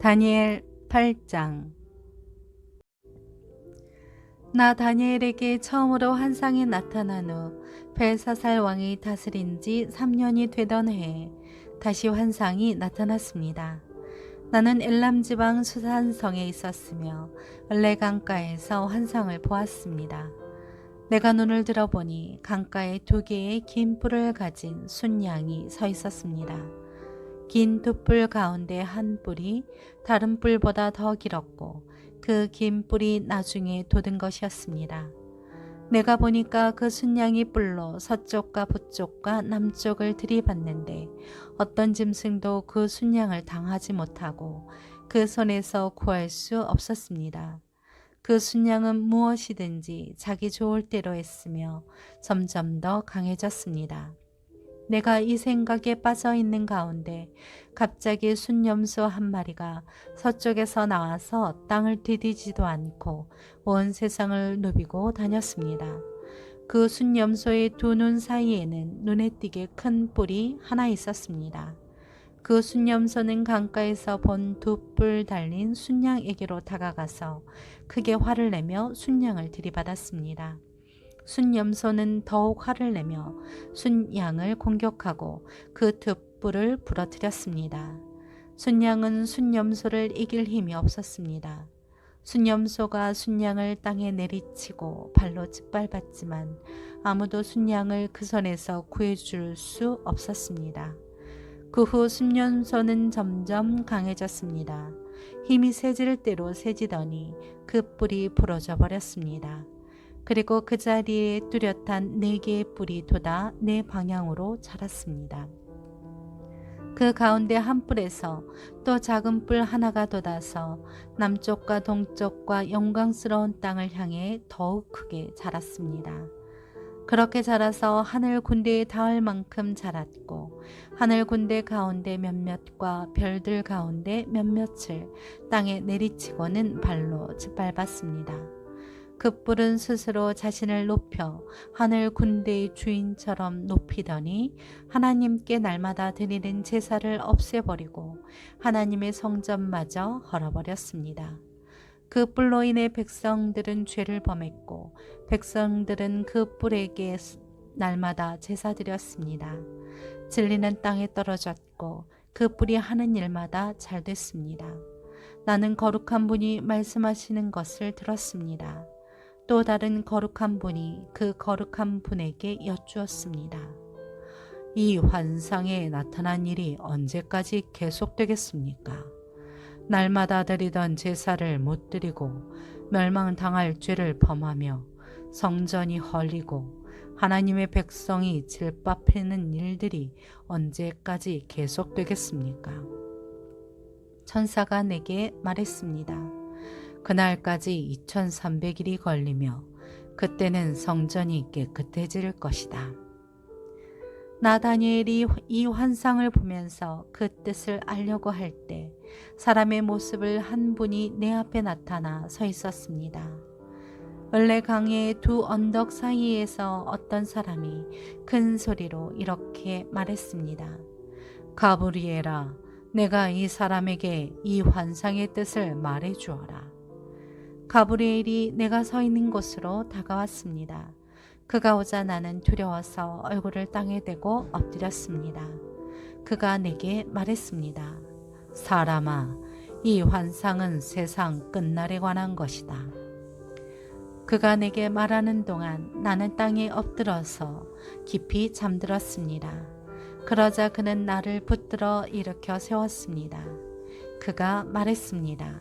다니엘 8장. 나 다니엘에게 처음으로 환상이 나타난 후 벨사살 왕이 다스린 지 3년이 되던 해에 다시 환상이 나타났습니다. 나는 엘람 지방 수산성에 있었으며 을레 강가에서 환상을 보았습니다. 내가 눈을 들어보니 강가에 2개의 긴 뿔을 가진 순양이 서 있었습니다. 긴 2뿔 가운데 한 뿔이 다른 뿔보다 더 길었고 그 긴 뿔이 나중에 돋은 것이었습니다. 내가 보니까 그 순양이 뿔로 서쪽과 북쪽과 남쪽을 들이받는데 어떤 짐승도 그 순양을 당하지 못하고 그 손에서 구할 수 없었습니다. 그 순양은 무엇이든지 자기 좋을 대로 했으며 점점 더 강해졌습니다. 내가 이 생각에 빠져 있는 가운데 갑자기 순염소 한 마리가 서쪽에서 나와서 땅을 디디지도 않고 온 세상을 누비고 다녔습니다. 그 순염소의 2눈 사이에는 눈에 띄게 큰 뿔이 하나 있었습니다. 그 순염소는 강가에서 본 2뿔 달린 순양에게로 다가가서 크게 화를 내며 순양을 들이받았습니다. 순염소는 더욱 화를 내며 순양을 공격하고 그 2뿔을 부러뜨렸습니다. 순양은 순염소를 이길 힘이 없었습니다. 순염소가 순양을 땅에 내리치고 발로 짓밟았지만 아무도 순양을 그 손에서 구해줄 수 없었습니다. 그 후 순염소는 점점 강해졌습니다. 힘이 세질 대로 세지더니 그 뿔이 부러져 버렸습니다. 그리고 그 자리에 뚜렷한 4개의 뿔이 돋아 4방향으로 자랐습니다. 그 가운데 한 뿔에서 또 작은 뿔 하나가 돋아서 남쪽과 동쪽과 영광스러운 땅을 향해 더욱 크게 자랐습니다. 그렇게 자라서 하늘 군대에 닿을 만큼 자랐고 하늘 군대 가운데 몇몇과 별들 가운데 몇몇을 땅에 내리치고는 발로 짓밟았습니다. 그 뿔은 스스로 자신을 높여 하늘 군대의 주인처럼 높이더니 하나님께 날마다 드리는 제사를 없애버리고 하나님의 성전마저 헐어버렸습니다. 그 뿔로 인해 백성들은 죄를 범했고 백성들은 그 뿔에게 날마다 제사 드렸습니다. 진리는 땅에 떨어졌고 그 뿔이 하는 일마다 잘 됐습니다. 나는 거룩한 분이 말씀하시는 것을 들었습니다. 또 다른 거룩한 분이 그 거룩한 분에게 여쭈었습니다. 이 환상에 나타난 일이 언제까지 계속되겠습니까? 날마다 드리던 제사를 못 드리고 멸망당할 죄를 범하며 성전이 헐리고 하나님의 백성이 질밥해는 일들이 언제까지 계속되겠습니까? 천사가 내게 말했습니다. 그날까지 2300일이 걸리며 그때는 성전이 깨끗해질 것이다. 나 다니엘이 이 환상을 보면서 그 뜻을 알려고 할 때 사람의 모습을 한 분이 내 앞에 나타나 서 있었습니다. 을레 강의 2 언덕 사이에서 어떤 사람이 큰 소리로 이렇게 말했습니다. 가브리엘아, 내가 이 사람에게 이 환상의 뜻을 말해 주어라. 가브리엘이 내가 서 있는 곳으로 다가왔습니다. 그가 오자 나는 두려워서 얼굴을 땅에 대고 엎드렸습니다. 그가 내게 말했습니다. 사람아, 이 환상은 세상 끝날에 관한 것이다. 그가 내게 말하는 동안 나는 땅에 엎드려서 깊이 잠들었습니다. 그러자 그는 나를 붙들어 일으켜 세웠습니다. 그가 말했습니다.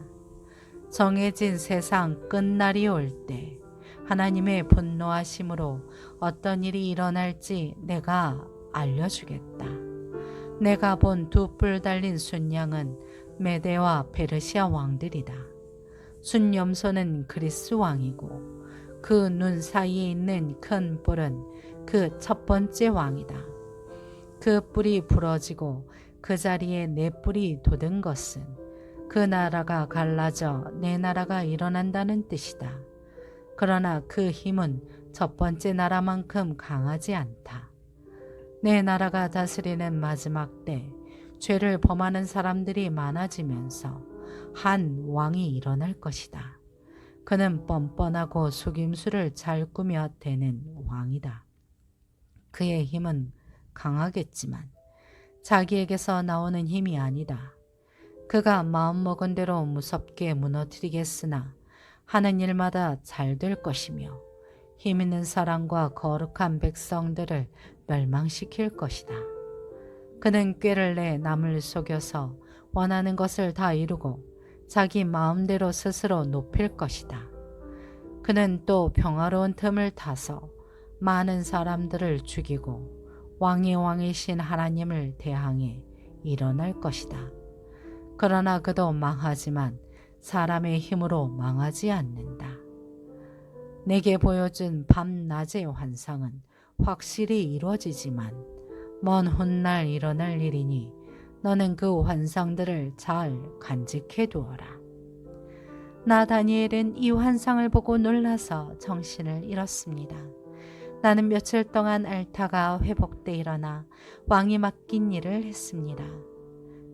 정해진 세상 끝날이 올 때 하나님의 분노하심으로 어떤 일이 일어날지 내가 알려주겠다. 내가 본 2뿔 달린 순양은 메대와 페르시아 왕들이다. 순염소는 그리스 왕이고 그 눈 사이에 있는 큰 뿔은 그 첫 번째 왕이다. 그 뿔이 부러지고 그 자리에 4뿔이 돋은 것은 그 나라가 갈라져 내 나라가 일어난다는 뜻이다. 그러나 그 힘은 첫 번째 나라만큼 강하지 않다. 내 나라가 다스리는 마지막 때 죄를 범하는 사람들이 많아지면서 한 왕이 일어날 것이다. 그는 뻔뻔하고 속임수를 잘 꾸며 대는 왕이다. 그의 힘은 강하겠지만 자기에게서 나오는 힘이 아니다. 그가 마음먹은 대로 무섭게 무너뜨리겠으나 하는 일마다 잘 될 것이며 힘 있는 사람과 거룩한 백성들을 멸망시킬 것이다. 그는 꾀를 내 남을 속여서 원하는 것을 다 이루고 자기 마음대로 스스로 높일 것이다. 그는 또 평화로운 틈을 타서 많은 사람들을 죽이고 왕의 왕이신 하나님을 대항해 일어날 것이다. 그러나 그도 망하지만 사람의 힘으로 망하지 않는다. 내게 보여준 밤낮의 환상은 확실히 이루어지지만 먼 훗날 일어날 일이니 너는 그 환상들을 잘 간직해 두어라. 나 다니엘은 이 환상을 보고 놀라서 정신을 잃었습니다. 나는 며칠 동안 앓다가 회복돼 일어나 왕이 맡긴 일을 했습니다.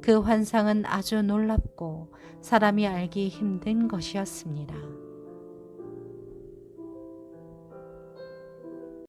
그 환상은 아주 놀랍고 사람이 알기 힘든 것이었습니다.